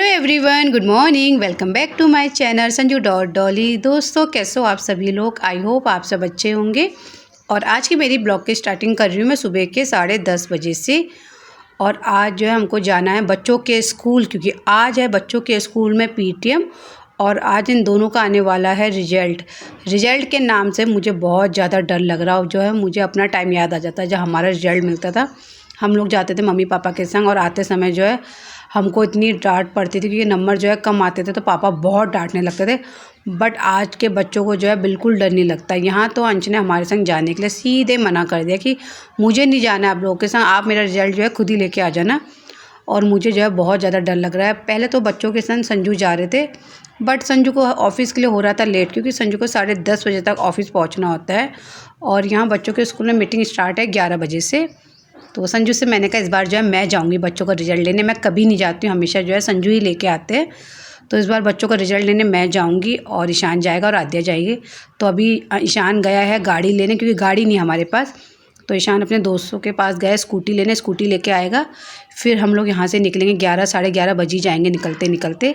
Hello everyone, good morning. Welcome back to my channel Sanju dot Dolly. दोस्तों, कैसे हो आप सभी लोग? आई होप आप सब अच्छे होंगे। और आज की मेरी ब्लॉग की स्टार्टिंग कर रही हूँ मैं सुबह के 10:30 बजे से। और आज जो है हमको जाना है बच्चों के स्कूल, क्योंकि आज है बच्चों के स्कूल में पीटीएम। और आज इन दोनों का आने वाला है रिजल्ट के नाम से मुझे बहुत ज़्यादा डर लग रहा हो। जो है मुझे अपना टाइम याद आ जाता है जब हमारा रिजल्ट मिलता था। हम लोग जाते थे मम्मी पापा के संग, और आते समय जो है हमको इतनी डांट पड़ती थी क्योंकि नंबर जो है कम आते थे तो पापा बहुत डांटने लगते थे। बट आज के बच्चों को जो है बिल्कुल डर नहीं लगता। यहाँ तो अंश ने हमारे संग जाने के लिए सीधे मना कर दिया कि मुझे नहीं जाना है आप लोगों के संग, आप मेरा रिजल्ट जो है खुद ही लेके आ जाना। और मुझे जो है बहुत ज़्यादा डर लग रहा है। पहले तो बच्चों के संग संजू जा रहे थे, बट संजू को ऑफ़िस के लिए हो रहा था लेट, क्योंकि संजू को 10:30 बजे तक ऑफ़िस पहुँचना होता है। और यहाँ बच्चों के स्कूल में मीटिंग स्टार्ट है 11 बजे से। तो संजू से मैंने कहा इस बार जो है मैं जाऊंगी बच्चों का रिजल्ट लेने। मैं कभी नहीं जाती हूँ, हमेशा जो है संजू ही लेके आते हैं। तो इस बार बच्चों का रिजल्ट लेने मैं जाऊंगी और ईशान जाएगा और आद्या जाएगी। तो अभी ईशान गया है गाड़ी लेने, क्योंकि गाड़ी नहीं हमारे पास। तो ईशान अपने दोस्तों के पास गया स्कूटी लेने, स्कूटी लेके आएगा। फिर हम लोग यहाँ से निकलेंगे 11 साढ़े 11 बजे जाएंगे निकलते निकलते।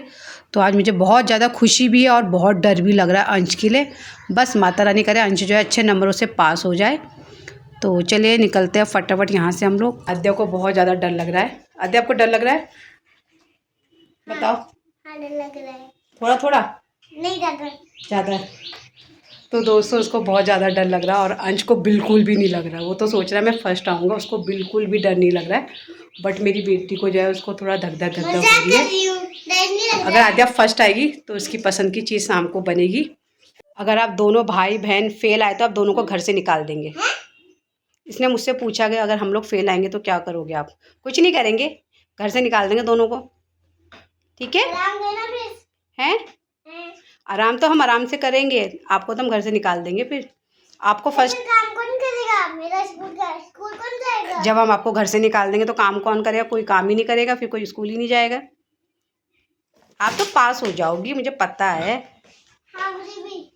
तो आज मुझे बहुत ज़्यादा खुशी भी है और बहुत डर भी लग रहा है अंश के लिए। बस माता रानी करे अंश जो है अच्छे नंबरों से पास हो जाए। तो चलिए निकलते हैं फटाफट यहाँ से हम लोग। आद्या को बहुत ज़्यादा डर लग रहा है। आद्या, आपको डर लग रहा है? बताओ। हाँ, डर लग रहा है। थोड़ा थोड़ा नहीं ज़्यादा। ज़्यादा। तो दोस्तों उसको बहुत ज़्यादा डर लग रहा है और अंश को बिल्कुल भी नहीं लग रहा है। वो तो सोच रहा है मैं फर्स्ट आऊँगा, उसको बिल्कुल भी डर नहीं लग रहा है। बट मेरी बेटी को जो है उसको थोड़ा धक धक हो रही है। अगर आद्या फर्स्ट आएगी तो उसकी पसंद की चीज़ शाम को बनेगी। अगर आप दोनों भाई बहन फेल आए तो आप दोनों को घर से निकाल देंगे। इसने मुझसे पूछा कि अगर हम लोग फेल आएंगे तो क्या करोगे आप? कुछ नहीं करेंगे, घर से निकाल देंगे दोनों को। ठीक है? हैं? आराम तो हम आराम से करेंगे, आपको तो हम घर से निकाल देंगे। फिर आपको फर्स्ट काम कौन करेगा? मेरा स्कूल कौन जाएगा? जब हम आपको घर से निकाल देंगे तो काम कौन करेगा? कोई काम ही नहीं करेगा, फिर कोई स्कूल ही नहीं जाएगा। आप तो पास हो जाओगी, मुझे पता है। हाँ, मुझे भी।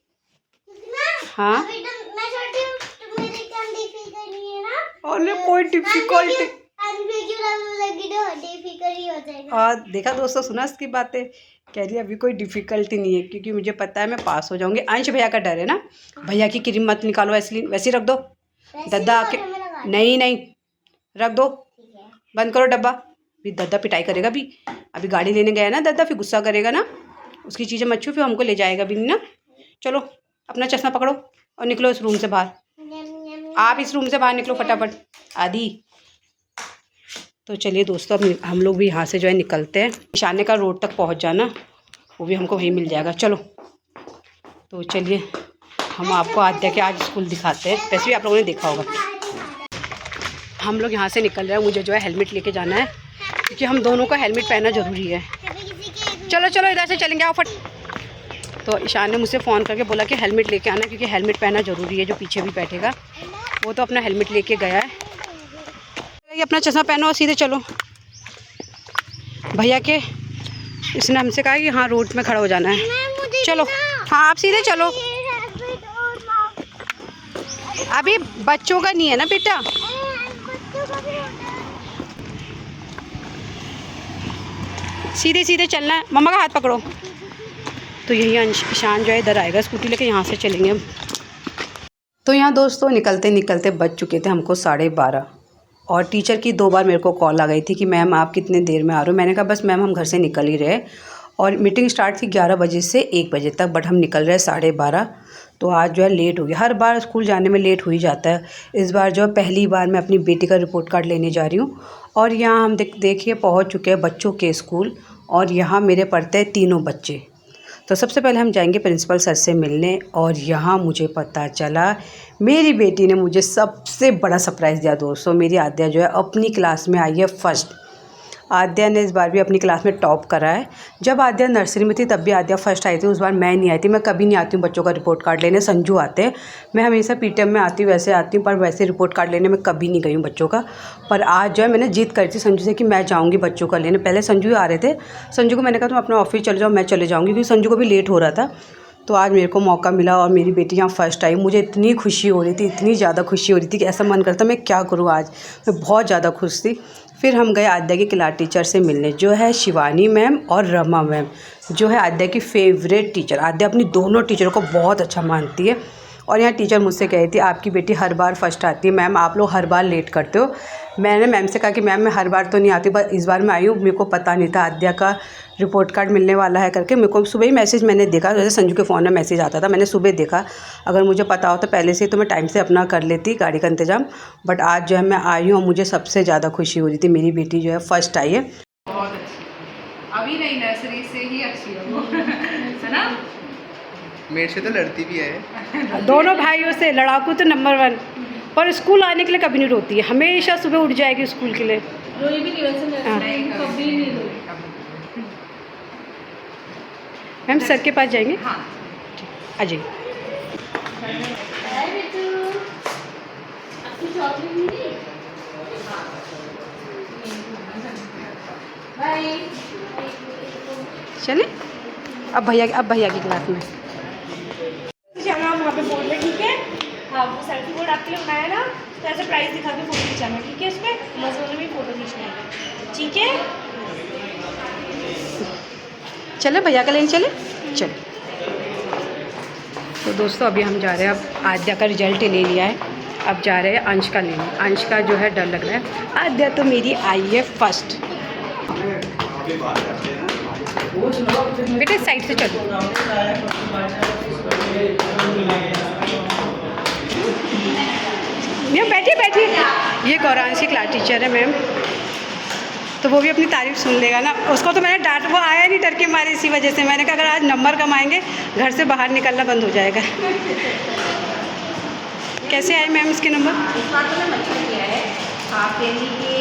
हाँ, अभी तो मैं छोटी हूँ, तो मेरे एग्जाम डिफिकल्ट नहीं है ना। और कोई डिफिकल्टी हो जाएगा। और देखा दोस्तों, सुना इसकी बातें? कह रही है अभी कोई डिफ़िकल्टी नहीं है, क्योंकि मुझे पता है मैं पास हो जाऊंगी। अंश भैया का डर है ना, भैया की क्रीम मत निकालो, वैसे रख दो। दद्दा आके नहीं रख दो, बंद करो डब्बा। फिर दद्दा पिटाई करेगा। अभी गाड़ी लेने गया ना दद्दा, फिर गुस्सा करेगा ना। उसकी चीज़ें मत छू, फिर हमको ले जाएगा भी नहीं ना। चलो अपना चश्मा पकड़ो और निकलो इस रूम से बाहर। आप इस रूम से बाहर निकलो फटाफट। आदि तो चलिए दोस्तों, अब हम लोग भी यहाँ से जो है निकलते हैं। निशाने का रोड तक पहुँच जाना, वो भी हमको वहीं मिल जाएगा। चलो तो चलिए हम आपको आद्या के आज स्कूल दिखाते हैं। वैसे भी आप लोगों ने देखा होगा। हम लोग यहाँ से निकल रहे हैं। मुझे जो है हेलमेट लेके जाना है, क्योंकि हम दोनों का हेलमेट पहनना ज़रूरी है। चलो चलो इधर से चलेंगे, आओ फट। तो ईशान ने मुझसे फ़ोन करके बोला कि हेलमेट लेके आना, क्योंकि हेलमेट पहनना ज़रूरी है। जो पीछे भी बैठेगा वो तो अपना हेलमेट लेके गया है। अपना चश्मा पहनो और सीधे चलो। भैया के इसने हमसे कहा कि हाँ रोड में खड़ा हो जाना है। चलो हाँ आप सीधे चलो। अभी बच्चों का नहीं है ना बेटा। सीधे सीधे चलना है, मम्मा का हाथ पकड़ो। तो यही ईशान जो है इधर आएगा स्कूटी लेके, यहाँ से चलेंगे हम। तो यहाँ दोस्तों निकलते निकलते बज चुके थे हमको 12:30। और टीचर की 2 बार मेरे को कॉल आ गई थी कि मैम आप कितने देर में आ रहे हो। मैंने कहा बस मैम हम घर से निकल ही रहे। और मीटिंग स्टार्ट थी 11 बजे से 1 बजे तक, बट हम निकल रहे 12:30। तो आज जो है लेट हो गया। हर बार स्कूल जाने में लेट हो ही जाता है। इस बार जो है पहली बार मैं अपनी बेटी का रिपोर्ट कार्ड लेने जा रही हूँ। और यहाँ हम देखिए पहुँच चुके हैं बच्चों के स्कूल। और यहाँ मेरे पढ़ते हैं 3 बच्चे। तो सबसे पहले हम जाएंगे प्रिंसिपल सर से मिलने। और यहाँ मुझे पता चला मेरी बेटी ने मुझे सबसे बड़ा सरप्राइज़ दिया दोस्तों। मेरी आद्या जो है अपनी क्लास में आई है फर्स्ट। आद्या ने इस बार भी अपनी क्लास में टॉप करा है। जब आद्या नर्सरी में थी तब भी आद्या फर्स्ट आई थी। उस बार मैं नहीं आई थी। मैं कभी नहीं आती हूँ बच्चों का रिपोर्ट कार्ड लेने, संजू आते हैं। मैं हमेशा पीटीएम में आती हूँ, वैसे आती हूँ, पर वैसे रिपोर्ट कार्ड लेने में कभी नहीं गई हूँ बच्चों का। पर आज जो है मैंने जीत करी थी संजू से कि मैं जाऊँगी बच्चों का लेने। पहले संजू ही आ रहे थे। संजू को मैंने कहा तुम अपना ऑफिस चले जाओ, मैं चले जाऊँगी, क्योंकि संजू को भी लेट हो रहा था। तो आज मेरे को मौका मिला और मेरी बेटी यहाँ फर्स्ट आई। मुझे इतनी खुशी हो रही थी, इतनी ज़्यादा खुशी हो रही थी कि ऐसा मन करता मैं क्या करूँ आज। मैं बहुत ज़्यादा खुश थी। फिर हम गए आद्या की क्लास टीचर से मिलने, जो है शिवानी मैम और रमा मैम, जो है आद्या की फेवरेट टीचर। आद्या अपनी दोनों टीचरों को बहुत अच्छा मानती है। और यहाँ टीचर मुझसे कही थी आपकी बेटी हर बार फर्स्ट आती है, मैम आप लोग हर बार लेट करते हो। मैंने मैम से कहा कि मैम मैं हर बार तो नहीं आती, बस इस बार मैं आई हूँ, मेरे को पता नहीं था आद्या का रिपोर्ट कार्ड मिलने वाला है करके। मेरे को सुबह ही मैसेज मैंने देखा, जैसे संजू के फ़ोन में मैसेज आता था, मैंने सुबह देखा। अगर मुझे पता होता पहले से तो मैं टाइम से अपना कर लेती गाड़ी का इंतज़ाम। बट आज जो है मैं आई हूँ और मुझे सबसे ज़्यादा खुशी हो रही थी, मेरी बेटी जो है फर्स्ट आई है। बहुत अच्छी, अभी नहीं नर्सरी से ही अच्छी है वो है ना। मेरे से तो लड़ती भी है। दोनों भाइयों से लड़ाकू तो नंबर 1, पर स्कूल आने के लिए कभी नहीं रोती है, हमेशा सुबह उठ जाएगी स्कूल के लिए। रोई भी नहीं वैसे कभी नहीं रोई। मैम सर के पास जाएंगे। हाँ आ जाइए। हाय बेटू, आपकी चॉकलेट मिली? बाय। चले अब भैया की क्लास में। जाना आप वहाँ पे बोर्ड में, ठीक है। हाँ वो सेल्फी बोर्ड आपके लिए बनाया ना, तो ऐसे प्राइस दिखा के फोटो खिंचाना, ठीक है। इसमें मज़े में फोटो खींचना है, ठीक है। चले भैया का लेने चले। तो दोस्तों अभी हम जा रहे हैं, अब आद्या का रिजल्ट ले लिया है, अब जा रहे हैं अंश का लेने। अंश का जो है डर लग रहा है, आद्या तो मेरी आई है फर्स्ट। बेटे साइड से चलो। मैम बैठिए। ये गौरांश की क्लास टीचर है मैम, तो वो भी अपनी तारीफ सुन लेगा ना। उसको तो मैंने डांट, वो आया नहीं डर के मारे, इसी वजह से मैंने कहा अगर आज नंबर कम आएंगे घर से बाहर निकलना बंद हो जाएगा। कैसे आए मैम इसके नंबर? इस बार तो मैंने अच्छा किया है, हाफ ईयरली के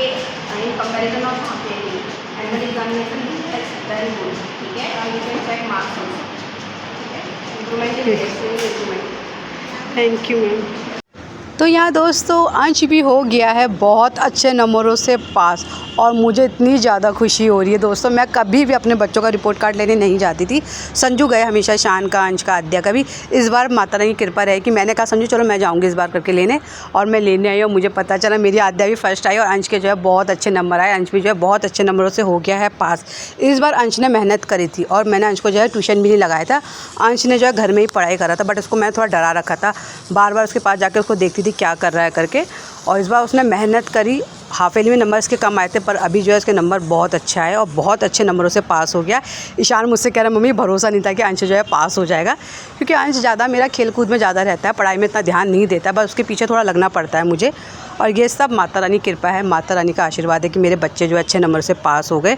in comparison of half yearly annual examination is very good, ठीक है। और you can check marks also, ठीक है। इम्प्रूवमेंट। Thank you ma'am. तो यहाँ दोस्तों अंश भी हो गया है बहुत अच्छे नंबरों से पास, और मुझे इतनी ज़्यादा खुशी हो रही है दोस्तों। मैं कभी भी अपने बच्चों का रिपोर्ट कार्ड लेने नहीं जाती थी, संजू गए हमेशा, शान का, अंश का, आद्या का भी। इस बार माता रानी की कृपा रही कि मैंने कहा संजू चलो मैं जाऊँगी इस बार करके लेने, और मैं लेने आई और मुझे पता चला मेरी आद्या भी फर्स्ट आई और अंश के जो है बहुत अच्छे नंबर आए। अंश भी जो है बहुत अच्छे नंबरों से हो गया है पास। इस बार अंश ने मेहनत करी थी और मैंने अंश को जो है ट्यूशन भी नहीं लगाया था। अंश ने जो है घर में ही पढ़ाई करा था, बट उसको मैं थोड़ा डरा रखा था, बार बार उसके पास जाकर उसको देखती थी क्या कर रहा है करके। और इस बार उसने मेहनत करी, हाफ ईयरली में नंबर इसके कम आए थे, पर अभी जो है इसके नंबर बहुत अच्छा है और बहुत अच्छे नंबरों से पास हो गया। ईशान मुझसे कह रहा मम्मी भरोसा नहीं था कि अंश जो है पास हो जाएगा, क्योंकि अंश ज़्यादा मेरा खेल कूद में ज़्यादा रहता है, पढ़ाई में इतना ध्यान नहीं देता, बस उसके पीछे थोड़ा लगना पड़ता है मुझे। और ये सब माता रानी की कृपा है, माता रानी का आशीर्वाद है कि मेरे बच्चे जो है अच्छे नंबर से पास हो गए।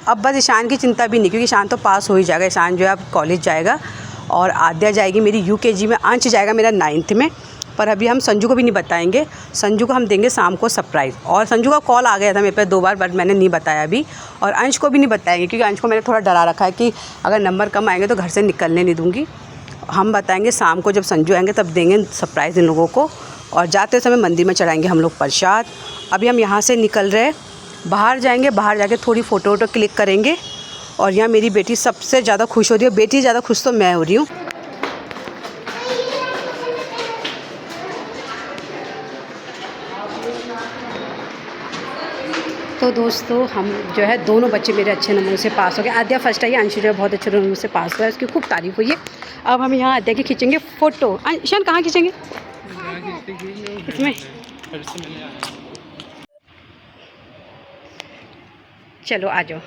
अब बस ईशान की चिंता भी नहीं, क्योंकि ईशान तो पास हो ही जाएगा। ईशान जो है अब कॉलेज जाएगा और आद्या जाएगी मेरी UKG में, अंश जाएगा मेरा 9th में। पर अभी हम संजू को भी नहीं बताएंगे, संजू को हम देंगे शाम को सरप्राइज़। और संजू का कॉल आ गया था मेरे पे 2 बार, बट मैंने नहीं बताया अभी। और अंश को भी नहीं बताएंगे, क्योंकि अंश को मैंने थोड़ा डरा रखा है कि अगर नंबर कम आएंगे तो घर से निकलने नहीं दूँगी। हम बताएंगे शाम को, जब संजू आएंगे तब देंगे सरप्राइज़ इन लोगों को। और जाते समय मंदिर में चढ़ाएंगे हम लोग प्रसाद। अभी हम यहाँ से निकल रहे, बाहर जाएंगे, बाहर जाके थोड़ी फ़ोटो वोटो क्लिक करेंगे। और यहाँ मेरी बेटी सबसे ज़्यादा खुश हो रही है, बेटी ज़्यादा खुश तो मैं हो रही हूँ। तो दोस्तों हम जो है दोनों बच्चे मेरे अच्छे नंबरों से पास हो गए। आद्या फर्स्ट आई, अंशु जो है बहुत अच्छे नंबरों से पास हुआ है, उसकी खूब तारीफ हुई है। अब हम यहाँ आद्या की खींचेंगे फ़ोटो। ईशान कहाँ खींचेंगे? इसमें। चलो आ जाओ,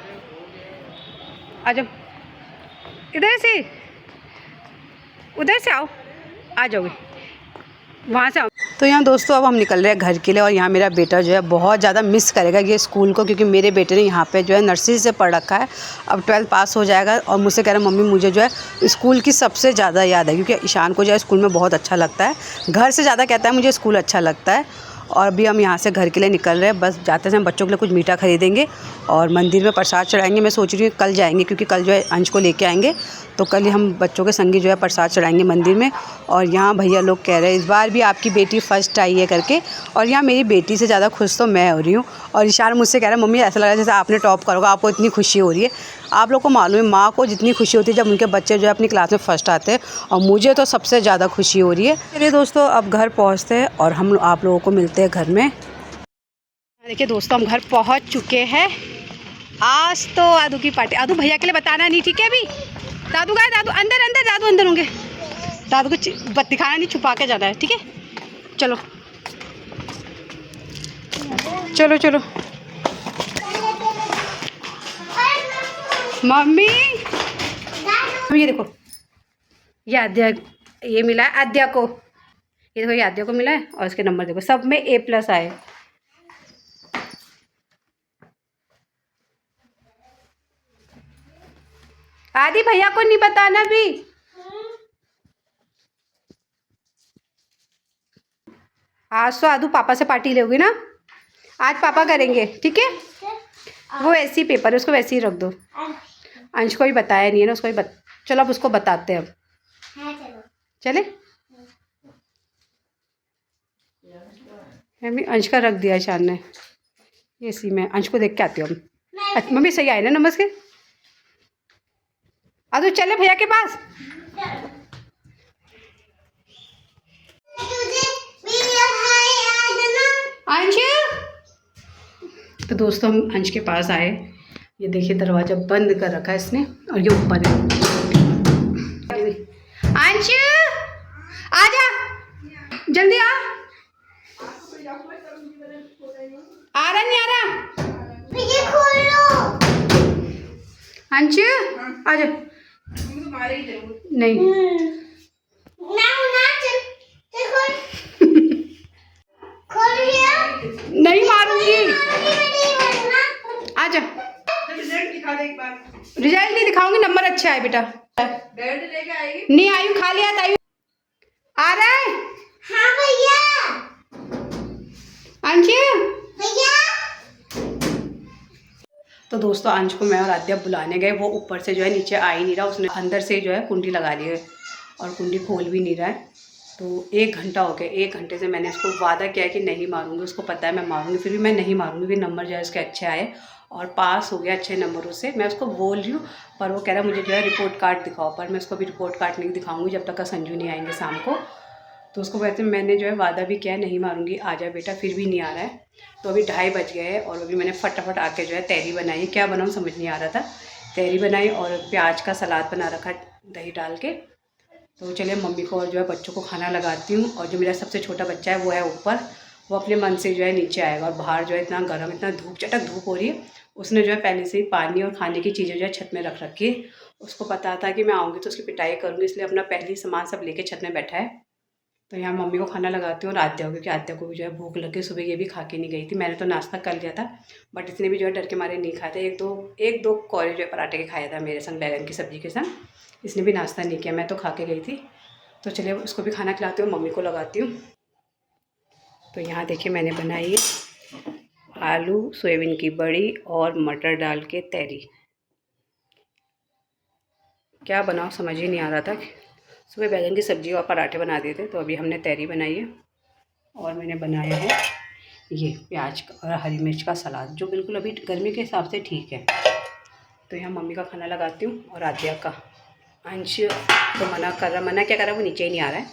आ जाओ, इधर से, उधर से आओ, आ जाओगे, वहाँ से आओ। तो यहाँ दोस्तों अब हम निकल रहे हैं घर के लिए। और यहाँ मेरा बेटा जो है बहुत ज़्यादा मिस करेगा ये स्कूल को, क्योंकि मेरे बेटे ने यहाँ पे जो है नर्सरी से पढ़ रखा है, अब 12th पास हो जाएगा। और मुझसे कह रहा है मम्मी मुझे जो है स्कूल की सबसे ज़्यादा याद है, क्योंकि ईशान को जो है स्कूल में बहुत अच्छा लगता है, घर से ज़्यादा कहता है मुझे स्कूल अच्छा लगता है। और अभी हम यहाँ से घर के लिए निकल रहे हैं, बस जाते समय बच्चों के लिए कुछ मीठा खरीदेंगे और मंदिर में प्रसाद चढ़ाएंगे। मैं सोच रही हूँ कल जाएंगे, क्योंकि कल जो है अंश को लेके आएंगे, तो कल ही हम बच्चों के संगी जो है प्रसाद चढ़ाएंगे मंदिर में। और यहाँ भैया लोग कह रहे हैं इस बार भी आपकी बेटी फर्स्ट आई है करके। और यहाँ मेरी बेटी से ज़्यादा खुश तो मैं हो रही हूँ। और ईशान मुझसे कह रहा है मम्मी ऐसा लग रहा है जैसे आपने टॉप करोगे, आपको इतनी खुशी हो रही है। आप लोग को मालूम है माँ को जितनी खुशी होती है जब उनके बच्चे जो है अपनी क्लास में फ़र्स्ट आते हैं, और मुझे तो सबसे ज़्यादा खुशी हो रही है। चलिए दोस्तों अब घर पहुँचते हैं और हम आप लोगों को मिलते हैं घर में। देखिए दोस्तों, हम घर पहुंच चुके हैं। आज तो दादू की पार्टी। दादू भैया के लिए बताना नहीं, ठीक है? अभी दादू गए, दादू अंदर अंदर, दादू अंदर होंगे। दादू को दिखाना नहीं, छुपा के जाना है, ठीक है? चलो चलो चलो। मम्मी ये देखो, ये आद्या, ये मिला है आद्या को। ये देखो, ये आद्या को मिला है और इसके नंबर देखो, सब में A+ आए। आदि भैया को नहीं बताना भी। आज तो आदू पापा से पार्टी लोगी ना? आज पापा करेंगे, ठीक है? वो ऐसे ही पेपर है, उसको वैसे ही रख दो। अंश को भी बताया नहीं है ना, उसको भी चलो अब उसको बताते हैं। अब चले, मम्मी अंश का रख दिया शान ने इसी में। अंश को देख के आती हूँ हम। मम्मी सही आए ना नमस्ते? आदू चले भैया के पास। अंश, तो दोस्तों हम अंश के पास आए। ये देखिए दरवाज़ा बंद कर रखा है इसने और ये ऊपर है। अंश आजा, जल्दी आ। रहा नहीं आ रहा? अंश आजा। नहीं नहीं मारूंगी, आजा। रिजल्ट नहीं दिखाऊंगी, नंबर अच्छा है बेटा। लेके आएगी? नहीं आई हूँ, खाली हाथ आई हूँ। आ रहा है? हाँ भैया। अंश भैया। तो दोस्तों अंश को मैं और आद्या बुलाने गए, वो ऊपर से जो है नीचे आ ही नहीं रहा। उसने अंदर से जो है कुंडी लगा ली है और कुंडी खोल भी नहीं रहा है। तो 1 घंटा हो गया, 1 घंटे से मैंने इसको वादा किया है कि नहीं मारूंगी। उसको पता है मैं मारूंगी, फिर भी मैं नहीं मारूंगी कि नंबर जो है उसके अच्छे आए और पास हो गया अच्छे नंबरों से। मैं उसको बोल रही हूँ पर वो कह रहा है मुझे जो है रिपोर्ट कार्ड दिखाओ, पर मैं उसको भी रिपोर्ट कार्ड नहीं दिखाऊंगी जब तक का संजू नहीं आएंगे शाम को। तो उसको वैसे मैंने जो है वादा भी किया है नहीं मारूंगी, आ जाए बेटा, फिर भी नहीं आ रहा है। तो अभी 2:30 बज गए हैं और अभी मैंने फटाफट आके जो है तहरी बनाई है। क्या बनाऊँ समझ नहीं आ रहा था। तहरी बनाई और प्याज का सलाद बना रखा दही डाल के। तो चलिए मम्मी को और जो है बच्चों को खाना लगाती हूँ। और जो मेरा सबसे छोटा बच्चा है वो है ऊपर, वो अपने मन से जो है नीचे आएगा। और बाहर जो है इतना गर्म, इतना धूप, चटक धूप हो रही है। उसने जो है पहले से ही पानी और खाने की चीज़ें जो है छत में रख रखी है। उसको पता था कि मैं आऊँगी तो उसकी पिटाई करूँगी, इसलिए अपना पहली सामान सब लेके छत में बैठा है। तो यहाँ मम्मी को खाना लगाती हूँ और आद्या को, क्योंकि आद्या को भी जो है भूख लगी। सुबह ये भी खा के नहीं गई थी। मैंने तो नाश्ता कर लिया था बट इसने भी जो है डर के मारे नहीं खाया था। एक दो कौरे जो है पराठे के खाया था मेरे संग, बैगन की सब्ज़ी के संग। इसने भी नाश्ता नहीं किया, मैं तो खा के गई थी। तो चलिए उसको भी खाना खिलाती हूँ, मम्मी को लगाती हूँ। तो यहाँ देखिए मैंने बनाई आलू सोयाबीन की बड़ी और मटर डाल के तहरी। क्या बनाओ समझ ही नहीं आ रहा था। सुबह बैगन की सब्ज़ी और पराठे बना दिए थे, तो अभी हमने तहरी बनाई है। और मैंने बनाया है ये प्याज का और हरी मिर्च का सलाद, जो बिल्कुल अभी गर्मी के हिसाब से ठीक है। तो यहाँ मम्मी का खाना लगाती हूँ और आद्या का। अंश तो मना क्या कर रहा है, वो नीचे ही नहीं आ रहा है।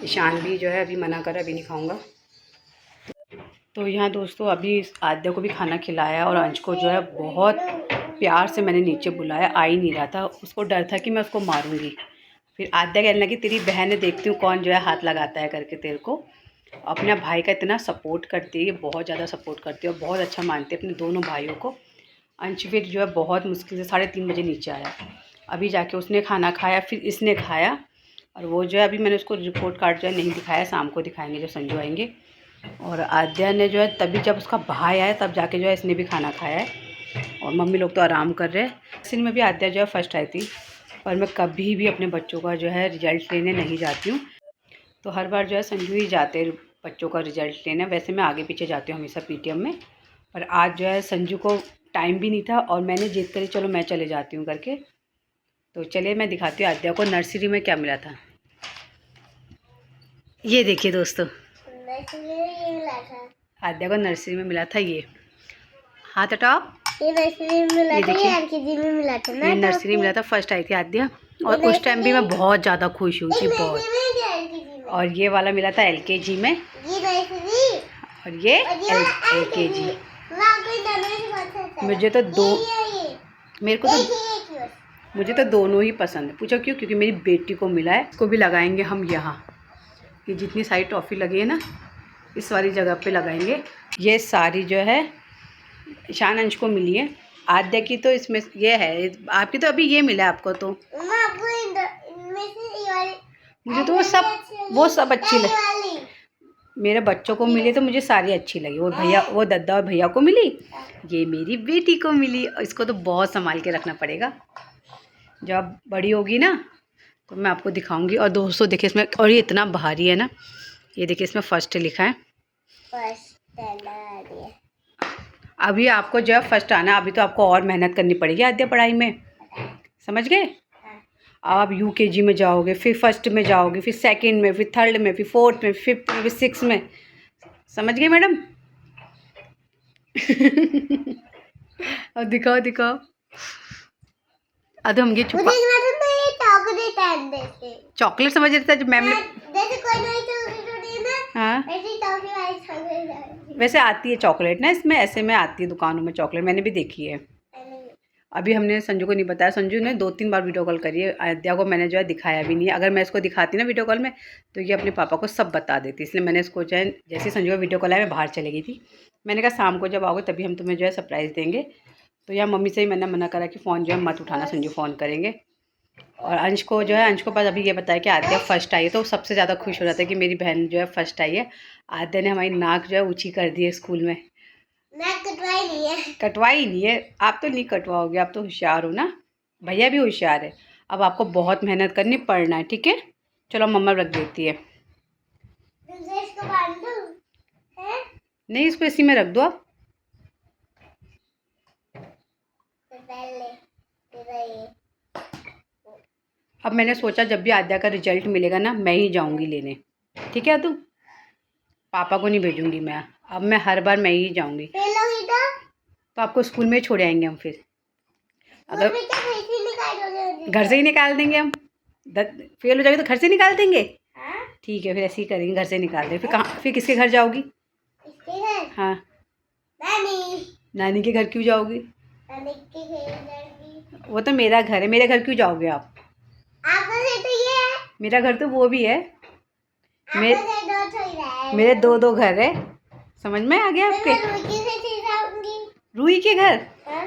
ईशान भी जो है अभी मना कर रहा है, अभी नहीं खाऊँगा। तो यहाँ दोस्तों अभी आद्या को भी खाना खिलाया और अंश को जो है बहुत प्यार से मैंने नीचे बुलाया। आ ही नहीं रहा था, उसको डर था कि मैं उसको मारूंगी। फिर आद्या कहने लगी तेरी बहन है, देखती हूँ कौन जो है हाथ लगाता है करके तेरे को। अपने भाई का इतना सपोर्ट करती है, बहुत ज़्यादा सपोर्ट करती है और बहुत अच्छा मानती है अपने दोनों भाइयों को। अंश फिर जो है बहुत मुश्किल से 3:30 बजे नीचे आया। अभी जाके उसने खाना खाया, फिर इसने खाया। और वो जो है अभी मैंने उसको रिपोर्ट कार्ड जो है नहीं दिखाया, शाम को दिखाएंगे जब संजू आएंगे। और आद्या ने जो है तभी जब उसका भाई आया तब जाके जो है इसने भी खाना खाया है। और मम्मी लोग तो आराम कर रहे हैं। इसी में भी आद्या जो है फर्स्ट आई थी। और मैं कभी भी अपने बच्चों का जो है रिजल्ट लेने नहीं जाती हूँ। तो हर बार जो है संजू ही जाते हैं बच्चों का रिजल्ट लेने। वैसे मैं आगे पीछे जाती हूँ हमेशा PTM में, पर आज जो है संजू को टाइम भी नहीं था और मैंने जिद करी चलो मैं चले जाती हूँ करके। तो चलिए मैं दिखाती हूँ आद्या को नर्सरी में क्या मिला था। ये देखिए दोस्तों, आद्या को नर्सरी में मिला था ये। हाथ हटाओ। ये नर्सरी में मिला था, ये LKG में मिला था ना। ये नर्सरी मिला था, फर्स्ट आई थी आद्या। और उस टाइम भी मैं बहुत ज़्यादा खुश हुई थी, बहुत। और ये वाला मिला था LKG में, ये नर्सरी और ये LKG। मुझे तो दो, ये मेरे को तो एक ही बस। मुझे तो दोनों ही पसंद है। पूछो क्यों? क्योंकि मेरी बेटी को मिला है। इसको भी लगाएंगे हम यहाँ, ये जितनी सारी टॉफ़ी लगी है ना इस वाली जगह पे लगाएंगे। ये सारी जो है ईशान अंश को मिली है। आद्या की तो इसमें ये है, आपकी तो अभी ये मिला है आपको तो। मम्मा आपको इनमें से ये वाली मुझे तो वो सब अच्छी लगी। वाली मेरे बच्चों को मिली तो मुझे सारी अच्छी लगी। वो भैया, वो दद्दा और भैया को मिली, ये मेरी बेटी को मिली। और इसको तो बहुत संभाल के रखना पड़ेगा। जब बड़ी होगी ना तो मैं आपको दिखाऊंगी। और दोस्तों देखिए इसमें, और ये इतना भारी है ना, ये देखिए इसमें फर्स्ट लिखा है। फर्स्ट आ रही है। अभी आपको जब फर्स्ट आना है, अभी तो आपको और मेहनत करनी पड़ेगी आद्या पढ़ाई में, समझ गए? आप यूकेजी में जाओगे, फिर फर्स्ट में जाओगे, फिर सेकंड में, फिर थर्ड में, फिर फोर्थ में, फिफ्थ में, फिर सिक्स में, समझ गए मैडम? और दिखाओ दिखाओ। अब हम ये छुपा, मुझे ये चॉकलेट अंदर से चॉकलेट समझ रहे थे जब मैम ने। जैसे कोई नई चॉकलेट होती है ना, हाँ ऐसी टॉफी वाली चॉकलेट आती है। वैसे आती है चॉकलेट ना इसमें, ऐसे में आती है दुकानों में चॉकलेट, मैंने भी देखी है। अभी हमने संजू को नहीं बताया, संजू ने 2-3 बार वीडियो कॉल करी है। आद्या को मैंने जो है दिखाया भी नहीं है। अगर मैं इसको दिखाती ना वीडियो कॉल में तो ये अपने पापा को सब बता देती, इसलिए मैंने इसको जो है, जैसे संजू का वीडियो कॉल आया मैं बाहर चली गई थी। मैंने कहा शाम को जब आओगे तभी हम तुम्हें जो है सरप्राइज़ देंगे। तो यहाँ मम्मी से ही मैंने मना करा कि फ़ोन जो है मत उठाना, संजू फ़ोन करेंगे। और अंश को जो है, अंश को पास अभी ये बताया कि आद्या फर्स्ट आई है, तो सबसे ज़्यादा खुश हो रहा था कि मेरी बहन जो है फर्स्ट आई है। आद्या ने हमारी नाक जो है ऊँची कर दी है स्कूल में। नाक कटवाई नहीं है। कटवाई नहीं है, आप तो नहीं कटवाओगे, आप तो होशियार हो ना, भैया भी होशियार है। अब आपको बहुत मेहनत करनी, पड़ना है, ठीक है? चलो मम्मा रख देती है। तुझे इसको बांध दूं? हैं? नहीं, इसको इसी में रख दो आप। तो पहले तेरा ये अब मैंने सोचा जब भी आद्या का रिजल्ट मिलेगा ना मैं ही जाऊंगी लेने, ठीक है? तू पापा को नहीं भेजूंगी मैं, अब मैं हर बार मैं ही जाऊंगी। फेल हो गई तो आपको स्कूल में ही छोड़ आएंगे हम फिर। अगर मम्मी क्या कैसे निकालोगे? घर से ही निकाल देंगे हम, फेल हो जाएगी तो घर से निकाल देंगे। हाँ? ठीक है, फिर ऐसे ही करेंगे, घर से निकाल देंगे। फिर कहाँ, फिर किसके घर जाओगी? इसके घर? हाँ, नानी। नानी के घर क्यों जाओगी? नानी के घर जाऊंगी। वो तो मेरा घर है, मेरे घर क्यों जाओगे आप? आपका घर तो ये है। मेरा घर तो वो भी है। आपका घर दो ठो ही रहा है। मेरे 2 घर है, समझ में आ गया आपके? मैं रुकी से चली जाऊंगी। रूही के घर? हाँ?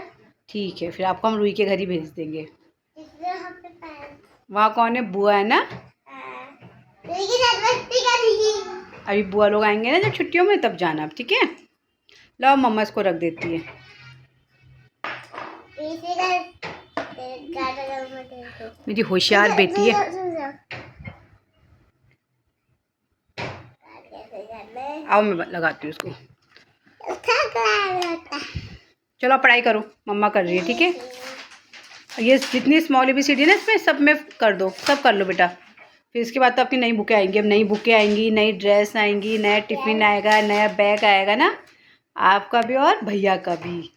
ठीक है, फिर आपको हम रूही के घर ही भेज देंगे। इसलिए हम पे पाए। वहाँ कौन है? बुआ है ना? हाँ। रुकी की साथ मस्ती करेगी। अभी बुआ लोग आएंगे ना जब छुट्टियों में, तब जाना आप, ठीक है? लो मम्मा इसको रख देती है। इसी घर गाना गाऊंगा तेरे को। मेरी होशियार बेटी है। आओ मैं लगाती हूँ उसको। चलो आप पढ़ाई करो, मम्मा कर रही है, ठीक है? ये जितनी स्मॉल ABCD है ना इसमें सब में कर दो, सब कर लो बेटा। फिर इसके बाद तो आपकी नई बुकें आएंगी। अब नई बुकें आएंगी, नई ड्रेस आएंगी, नया टिफ़िन आएगा, नया बैग आएगा ना आपका भी और भैया का भी।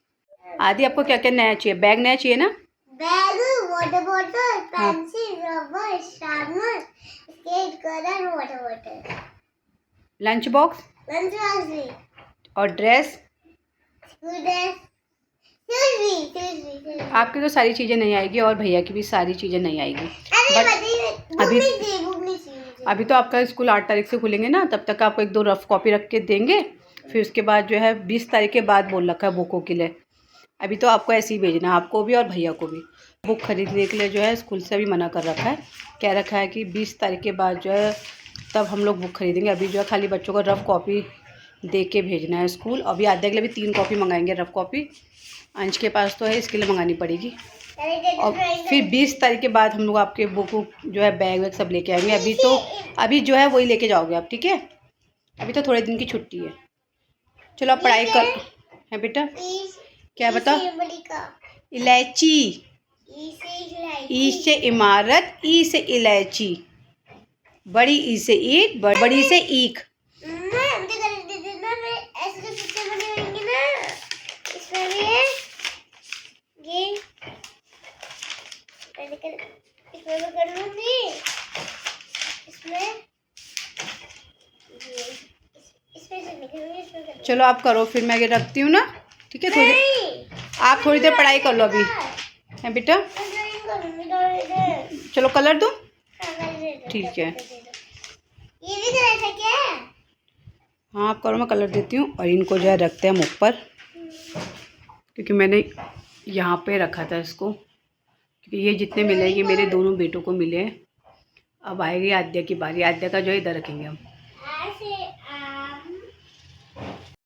आदि आपको क्या क्या नया चाहिए? बैग नया चाहिए ना? Bag, water bottle, pencil, rubber, sharpener, sketch colour, water bottle, lunch box lunch box भी, और ड्रेस। स्कूल ड्रेस, शूज भी। आपकी तो सारी चीज़ें नहीं आएगी और भैया की भी सारी चीज़ें नहीं आएगी। अरे But अभी अभी- अभी तो आपका स्कूल 8 तारीख से खुलेंगे ना, तब तक आपको 1-2 रफ कॉपी रख के देंगे। फिर उसके बाद जो है 20 तारीख के बाद बोल रखा है बुकों के लिए। अभी तो आपको ऐसे ही भेजना है, आपको भी और भैया को भी। बुक खरीदने के लिए जो है स्कूल से भी मना कर रखा है, कह रखा है कि 20 तारीख के बाद जो है तब हम लोग बुक खरीदेंगे। अभी जो है खाली बच्चों को रफ कॉपी दे के भेजना है स्कूल। अभी आद्या के लिए भी 3 कॉपी मंगाएंगे रफ कॉपी। अंश के पास तो है, इसके लिए मंगानी पड़ेगी। और फिर 20 तारीख के बाद हम लोग आपके बुक जो है बैग वैग सब लेके आएंगे। अभी जो है वही लेके जाओगे आप, ठीक है? अभी तो थोड़े दिन की छुट्टी है। चलो आप पढ़ाई कर है बेटा। क्या बता? इलायची। ई से इमारत, ई से इलायची, बड़ी ई से ईट, बड़ी से ईख। चलो आप करो, फिर मैं ये रखती हूँ ना, ठीक है? थोड़ी आप थोड़ी देर पढ़ाई कर लो अभी, है बेटा। ड्राइंग करूंगी थोड़ी देर। चलो कलर दो। हाँ, कर दे दो, ठीक है। ये भी कलर था क्या? हाँ आप करो, मैं कलर देती हूँ। और इनको जो है रखते हैं हम ऊपर, क्योंकि मैंने यहाँ पे रखा था इसको, क्योंकि ये जितने मिले ये मेरे दोनों बेटों को मिले हैं। अब आएगी आद्या की बारी, आद्या का जो है इधर रखेंगे हम।